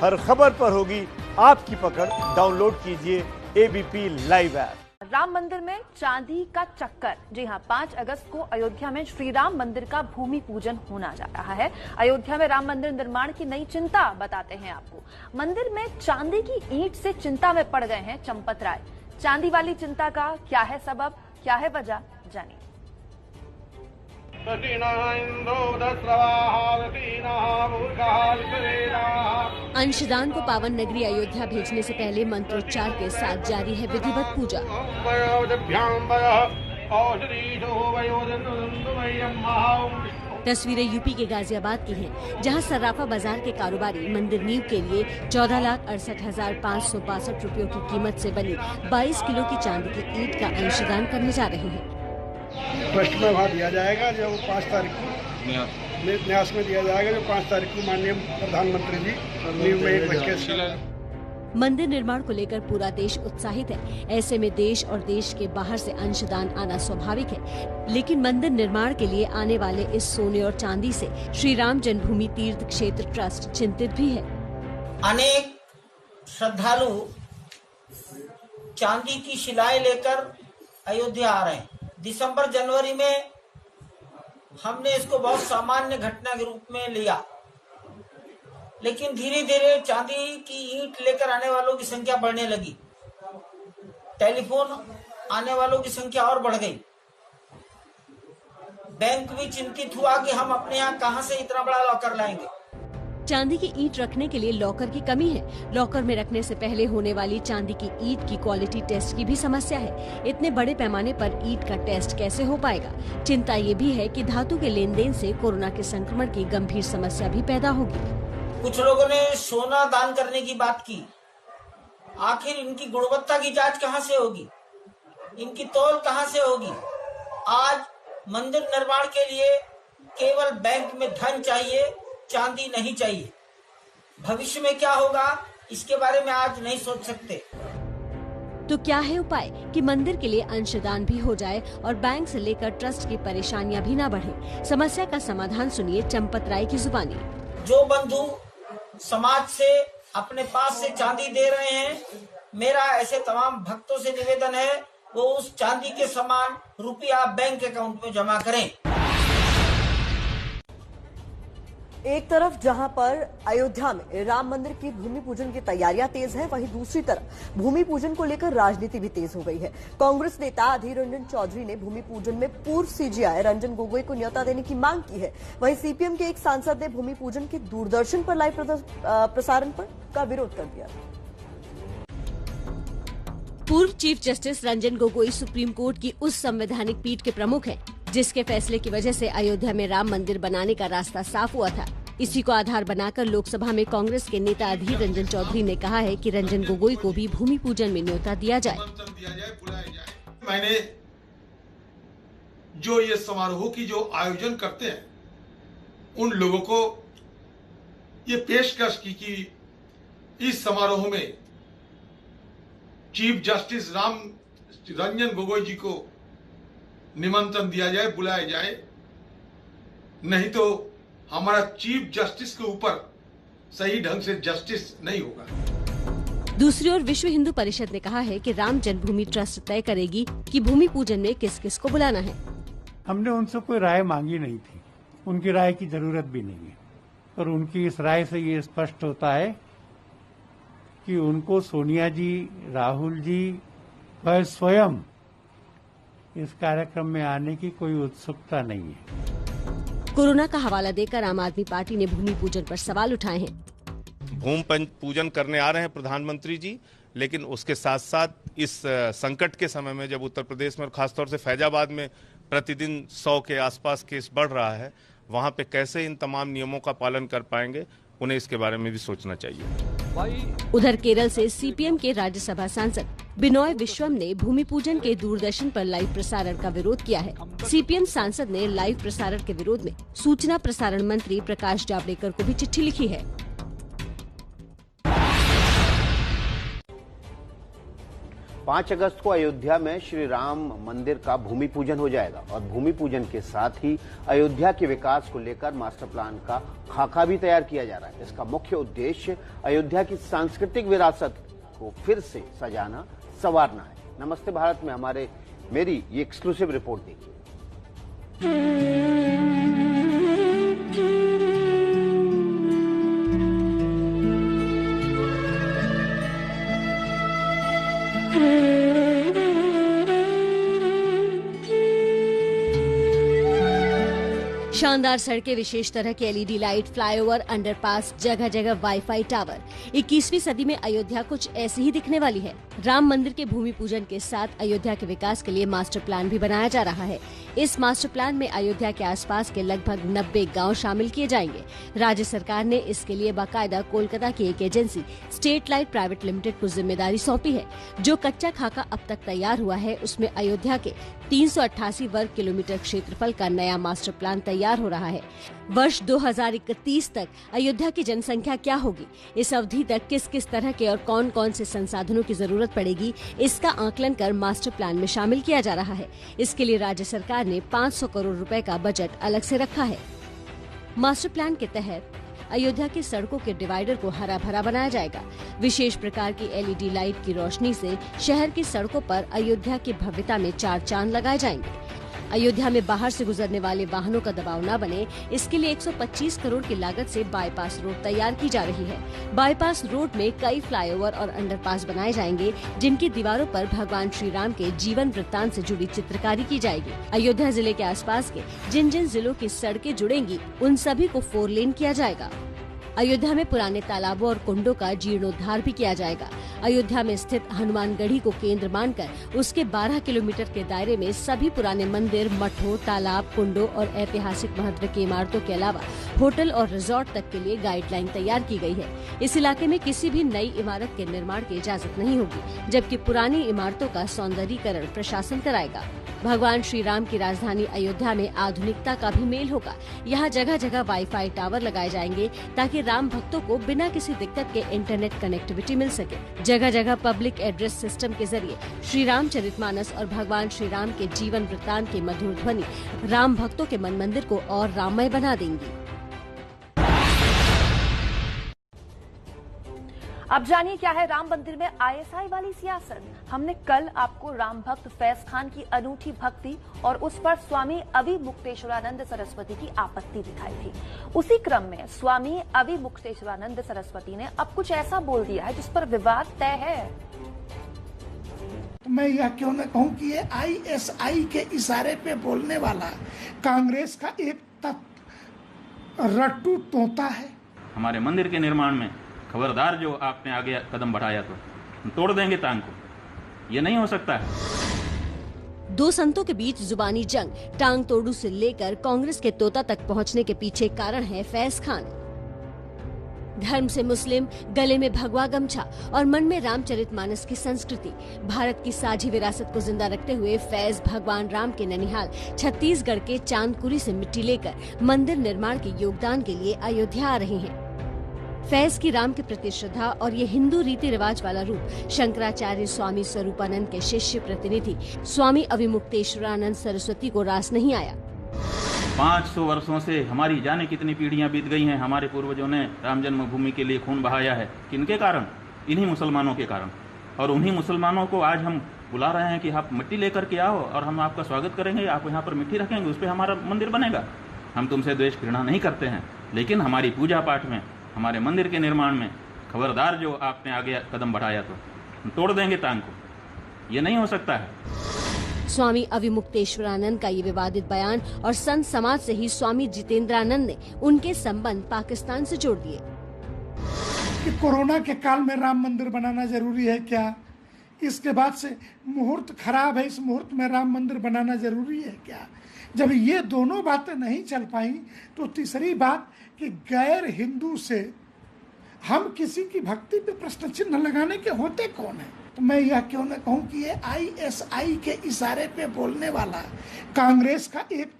हर खबर पर होगी आपकी पकड़। डाउनलोड कीजिए एबीपी लाइव ऐप। राम मंदिर में चांदी का चक्कर। जी हां, 5 अगस्त को अयोध्या में श्री राम मंदिर का भूमि पूजन होना जा रहा है। अयोध्या में राम मंदिर निर्माण की नई चिंता बताते हैं आपको। मंदिर में चांदी की ईंट से चिंता में पड़ गए हैं चंपत राय। चांदी वाली चिंता का क्या है सबब, क्या है वजह, जानिए। अंशदान को पावन नगरी अयोध्या भेजने से पहले मंत्रोच्चार के साथ जारी है विधिवत पूजा। तस्वीरें यूपी के गाजियाबाद की हैं, जहां सर्राफा बाजार के कारोबारी मंदिर नींव के लिए 14,68,562 रुपयों की कीमत से बनी 22 किलो की चांदी की ईंट का अंशदान करने जा रहे हैं। ट्रस्ट में वहाँ दिया जाएगा जो 5 तारीख को न्यास में दिया जाएगा, जो 5 तारीख को माननीय प्रधानमंत्री जी नींव में 1 बजे। मंदिर निर्माण को लेकर पूरा देश उत्साहित है। ऐसे में देश और देश के बाहर से अंशदान आना स्वाभाविक है, लेकिन मंदिर निर्माण के लिए आने वाले इस सोने और चांदी से श्री राम जन्मभूमि तीर्थ क्षेत्र ट्रस्ट चिंतित भी है। अनेक श्रद्धालु चांदी की शिलाएं लेकर अयोध्या आ रहे हैं। दिसंबर जनवरी में हमने इसको बहुत सामान्य घटना के रूप में लिया, लेकिन धीरे धीरे चांदी की ईंट लेकर आने वालों की संख्या बढ़ने लगी। टेलीफोन आने वालों की संख्या और बढ़ गई। बैंक भी चिंतित हुआ कि हम अपने यहाँ कहां से इतना बड़ा लॉकर लाएंगे। चांदी की ईंट रखने के लिए लॉकर की कमी है। लॉकर में रखने से पहले होने वाली चांदी की ईंट की क्वालिटी टेस्ट की भी समस्या है। इतने बड़े पैमाने पर ईंट का टेस्ट कैसे हो पाएगा? चिंता ये भी है कि धातु के लेन देन से कोरोना के संक्रमण की गंभीर समस्या भी पैदा होगी। कुछ लोगों ने सोना दान करने की बात की। आखिर इनकी गुणवत्ता की जांच कहां से होगी? इनकी तौल कहां से होगी? आज मंदिर निर्माण के लिए केवल बैंक में धन चाहिए, चांदी नहीं चाहिए। भविष्य में क्या होगा इसके बारे में आज नहीं सोच सकते। तो क्या है उपाय कि मंदिर के लिए अंशदान भी हो जाए और बैंक से लेकर ट्रस्ट की परेशानियां भी न बढ़े? समस्या का समाधान सुनिए चंपत राय की जुबानी। जो बंधु समाज से अपने पास से चांदी दे रहे हैं, मेरा ऐसे तमाम भक्तों से निवेदन है वो उस चांदी के समान रुपया बैंक अकाउंट में जमा करें। एक तरफ जहां पर अयोध्या में राम मंदिर की भूमि पूजन की तैयारियां तेज हैं, वहीं दूसरी तरफ भूमि पूजन को लेकर राजनीति भी तेज हो गई है। कांग्रेस नेता अधीर रंजन चौधरी ने भूमि पूजन में पूर्व सीजीआई रंजन गोगोई को न्योता देने की मांग की है। वहीं सीपीएम के एक सांसद ने भूमि पूजन के दूरदर्शन पर लाइव प्रसारण का विरोध कर दिया। पूर्व chief justice Ranjan Gogoi supreme court की उस संवैधानिक पीठ के प्रमुख हैं, जिसके फैसले की वजह से अयोध्या में राम मंदिर बनाने का रास्ता साफ हुआ था। इसी को आधार बनाकर लोकसभा में कांग्रेस के नेता अधीर रंजन चौधरी ने कहा है कि रंजन गोगोई को भी भूमि पूजन में न्योता दिया जाए। मैंने जो ये समारोह की जो आयोजन करते हैं उन लोगों को ये पेशकश की कि इस समारोह में चीफ जस्टिस रंजन गोगोई जी को निमंत्रण दिया जाए, बुलाया जाए, नहीं तो हमारा चीफ जस्टिस के ऊपर सही ढंग से जस्टिस नहीं होगा। दूसरी ओर विश्व हिंदू परिषद ने कहा है कि राम जन्मभूमि ट्रस्ट तय करेगी कि भूमि पूजन में किस किस को बुलाना है। हमने उनसे कोई राय मांगी नहीं थी, उनकी राय की जरूरत भी नहीं है, और उनकी इस राय से ये स्पष्ट होता है कि उनको सोनिया जी, राहुल जी व स्वयं इस कार्यक्रम में आने की कोई उत्सुकता नहीं है। कोरोना का हवाला देकर आम आदमी पार्टी ने भूमि पूजन पर सवाल उठाए हैं। भूमि पूजन करने आ रहे हैं प्रधानमंत्री जी, लेकिन उसके साथ साथ इस संकट के समय में जब उत्तर प्रदेश में और खासतौर से फैजाबाद में प्रतिदिन 100 के आसपास केस बढ़ रहा है, वहां पे कैसे इन तमाम नियमों का पालन कर पाएंगे, उन्हें इसके बारे में भी सोचना चाहिए। उधर केरल से सीपीएम के राज्यसभा सांसद बिनोय विश्वम ने भूमि पूजन के दूरदर्शन पर लाइव प्रसारण का विरोध किया है। सीपीएम सांसद ने लाइव प्रसारण के विरोध में सूचना प्रसारण मंत्री प्रकाश जावड़ेकर को भी चिट्ठी लिखी है। 5 अगस्त को अयोध्या में श्री राम मंदिर का भूमि पूजन हो जाएगा और भूमि पूजन के साथ ही अयोध्या के विकास को लेकर मास्टर प्लान का खाका भी तैयार किया जा रहा है। इसका मुख्य उद्देश्य अयोध्या की सांस्कृतिक विरासत को फिर से सजाना संवारना है। नमस्ते भारत में मेरी ये एक्सक्लूसिव रिपोर्ट देखिए। शानदार सड़कें, विशेष तरह के एलईडी लाइट, फ्लाईओवर, अंडरपास, जगह जगह वाईफाई टावर। 21वीं सदी में अयोध्या कुछ ऐसी ही दिखने वाली है। राम मंदिर के भूमि पूजन के साथ अयोध्या के विकास के लिए मास्टर प्लान भी बनाया जा रहा है। इस मास्टर प्लान में अयोध्या के आसपास के लगभग 90 गांव शामिल किए जाएंगे। राज्य सरकार ने इसके लिए बाकायदा कोलकाता की एक agency street light private limited को जिम्मेदारी सौंपी है। जो कच्चा खाका अब तक तैयार हुआ है उसमें अयोध्या के 388 वर्ग किलोमीटर क्षेत्रफल का नया मास्टर प्लान तैयार हो रहा है। वर्ष 2031 तक अयोध्या की जनसंख्या क्या होगी, इस अवधि तक किस किस तरह के और कौन कौन से संसाधनों की जरूरत पड़ेगी, इसका आकलन कर मास्टर प्लान में शामिल किया जा रहा है। इसके लिए राज्य सरकार ने 500 करोड़ रुपए का बजट अलग से रखा है। मास्टर प्लान के तहत अयोध्या की सड़कों के डिवाइडर को हरा भरा बनाया जाएगा। विशेष प्रकार की एलईडी लाइट की रोशनी से शहर की सड़कों पर अयोध्या की भव्यता में 4 चांद लगाए जाएंगे। अयोध्या में बाहर से गुजरने वाले वाहनों का दबाव न बने, इसके लिए 125 करोड़ की लागत से बाईपास रोड तैयार की जा रही है। बाईपास रोड में कई फ्लाईओवर और अंडरपास बनाए जाएंगे, जिनकी दीवारों पर भगवान श्री राम के जीवन वृत्तांत से जुड़ी चित्रकारी की जाएगी। अयोध्या जिले के आसपास के जिन जिन जिलों की सड़कें जुड़ेंगी, उन सभी को 4 लेन किया जाएगा। अयोध्या में पुराने तालाबों और कुंडों का जीर्णोद्धार भी किया जाएगा। अयोध्या में स्थित हनुमानगढ़ी को केंद्र मानकर उसके 12 किलोमीटर के दायरे में सभी पुराने मंदिर, मठों, तालाब, कुंडों और ऐतिहासिक महत्व की इमारतों के अलावा होटल और रिजॉर्ट तक के लिए गाइडलाइन तैयार की गई है। इस इलाके में किसी भी नई इमारत के निर्माण की इजाजत नहीं होगी, जबकि पुरानी इमारतों का सौंदर्यीकरण प्रशासन कराएगा। भगवान श्री राम की राजधानी अयोध्या में आधुनिकता का भी मेल होगा। यहाँ जगह जगह वाईफाई टावर लगाए जाएंगे ताकि राम भक्तों को बिना किसी दिक्कत के इंटरनेट कनेक्टिविटी मिल सके। जगह जगह पब्लिक एड्रेस सिस्टम के जरिए श्री रामचरितमानस और भगवान श्री राम के जीवन वृत्तांत की मधुर ध्वनि राम भक्तों के मन मंदिर को और राममय बना देंगी। अब जानिए क्या है राम मंदिर में आईएसआई वाली सियासत। हमने कल आपको राम भक्त फैज खान की अनूठी भक्ति और उस पर स्वामी अविमुक्तेश्वरानंद सरस्वती की आपत्ति दिखाई थी। उसी क्रम में स्वामी अविमुक्तेश्वरानंद सरस्वती ने अब कुछ ऐसा बोल दिया है जिस पर विवाद तय है। मैं यह क्यों न कहूं कि ये आईएसआई के इशारे पे बोलने वाला कांग्रेस का एक रट्टू तोता है। हमारे मंदिर के निर्माण में खबरदार, जो आपने आगे कदम बढ़ाया तो हम तोड़ देंगे टांग को। ये नहीं हो सकता है। दो संतों के बीच जुबानी जंग, टांग तोड़ू से लेकर कांग्रेस के तोता तक पहुंचने के पीछे कारण है फैज खान। धर्म से मुस्लिम, गले में भगवा गमछा और मन में रामचरितमानस की संस्कृति, भारत की साझी विरासत को जिंदा रखते हुए फैज भगवान राम के ननिहाल छत्तीसगढ़ के चांदकुरी से मिट्टी लेकर मंदिर निर्माण के योगदान के लिए अयोध्या आ रहे हैं। फैज की राम के प्रति श्रद्धा और ये हिंदू रीति रिवाज वाला रूप शंकराचार्य स्वामी स्वरूपानंद के शिष्य प्रतिनिधि स्वामी अविमुक्तेश्वरानंद सरस्वती को रास नहीं आया। 500 वर्षों से हमारी जाने कितनी पीढ़ियां बीत गई हैं। हमारे पूर्वजों ने राम जन्मभूमि के लिए खून बहाया है। किनके कारण? इन्हीं मुसलमानों के कारण। और उन्हीं मुसलमानों को आज हम बुला रहे हैं कि आप मिट्टी लेकर के आओ और हम आपका स्वागत करेंगे, आप यहाँ पर मिट्टी रखेंगे, उस पर हमारा मंदिर बनेगा। हम तुमसे द्वेष घृणा नहीं करते हैं, लेकिन हमारी पूजा पाठ में, हमारे मंदिर के निर्माण में खबरदार, जो आपने आगे कदम बढ़ाया तो हम तोड़ देंगे टांग को। ये नहीं हो सकता है। स्वामी अविमुक्तेश्वरानंद का ये विवादित बयान और संत समाज से ही स्वामी जितेंद्रानंद ने उनके संबंध पाकिस्तान से जोड़ दिए। कि कोरोना के काल में राम मंदिर बनाना जरूरी है क्या? इसके बाद से मुहूर्त खराब है, इस मुहूर्त में राम मंदिर बनाना जरूरी है क्या? जब ये दोनों बातें नहीं चल पाई तो तीसरी बात कि गैर हिंदू से हम किसी की भक्ति पे प्रश्न चिन्ह लगाने के होते कौन है? तो मैं यह क्यों न कहूं कि ये आईएसआई के इशारे पे बोलने वाला कांग्रेस का एक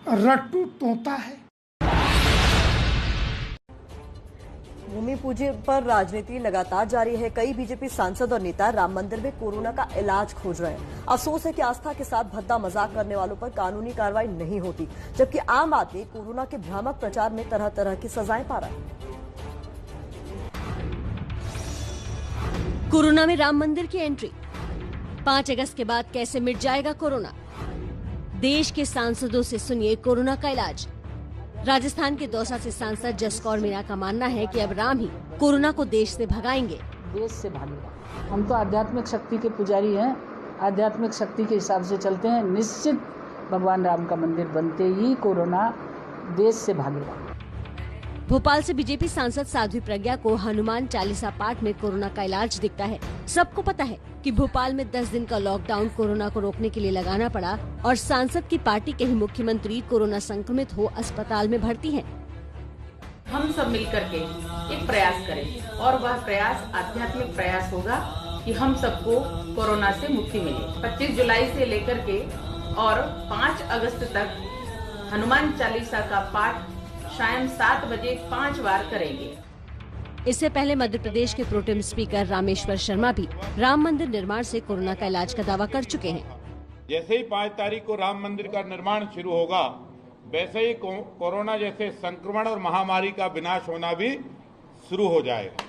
रट्टू तोता है। भूमि पूजन पर राजनीति लगातार जारी है। कई बीजेपी सांसद और नेता राम मंदिर में कोरोना का इलाज खोज रहे हैं। अफसोस है कि आस्था के साथ भद्दा मजाक करने वालों पर कानूनी कार्रवाई नहीं होती, जबकि आम आदमी कोरोना के भ्रामक प्रचार में तरह तरह की सजाएं पा रहा है। कोरोना में राम मंदिर की एंट्री, 5 अगस्त के बाद कैसे मिट जाएगा कोरोना? देश के सांसदों से सुनिए कोरोना का इलाज। राजस्थान के दौसा से सांसद जसकौर मीणा का मानना है कि अब राम ही कोरोना को देश से भगाएंगे। देश से भागेगा। हम तो आध्यात्मिक शक्ति के पुजारी हैं, आध्यात्मिक शक्ति के हिसाब से चलते हैं। निश्चित भगवान राम का मंदिर बनते ही कोरोना देश से भागेगा। भोपाल से बीजेपी सांसद साध्वी प्रज्ञा को हनुमान चालीसा पाठ में कोरोना का इलाज दिखता है। सबको पता है कि भोपाल में 10 दिन का लॉकडाउन कोरोना को रोकने के लिए लगाना पड़ा और सांसद की पार्टी के ही मुख्यमंत्री कोरोना संक्रमित हो अस्पताल में भर्ती हैं। हम सब मिलकर के एक प्रयास करें और वह प्रयास आध्यात्मिक प्रयास होगा कि हम सबको कोरोना से मुक्ति मिले। 25 जुलाई से लेकर के और 5 अगस्त तक हनुमान चालीसा का पाठ शाम 7 बजे 5 बार करेंगे। इससे पहले मध्य प्रदेश के प्रोटेम स्पीकर रामेश्वर शर्मा भी राम मंदिर निर्माण से कोरोना का इलाज का दावा कर चुके हैं। जैसे ही 5 तारीख को राम मंदिर का निर्माण शुरू होगा, वैसे ही कोरोना जैसे संक्रमण और महामारी का विनाश होना भी शुरू हो जाएगा।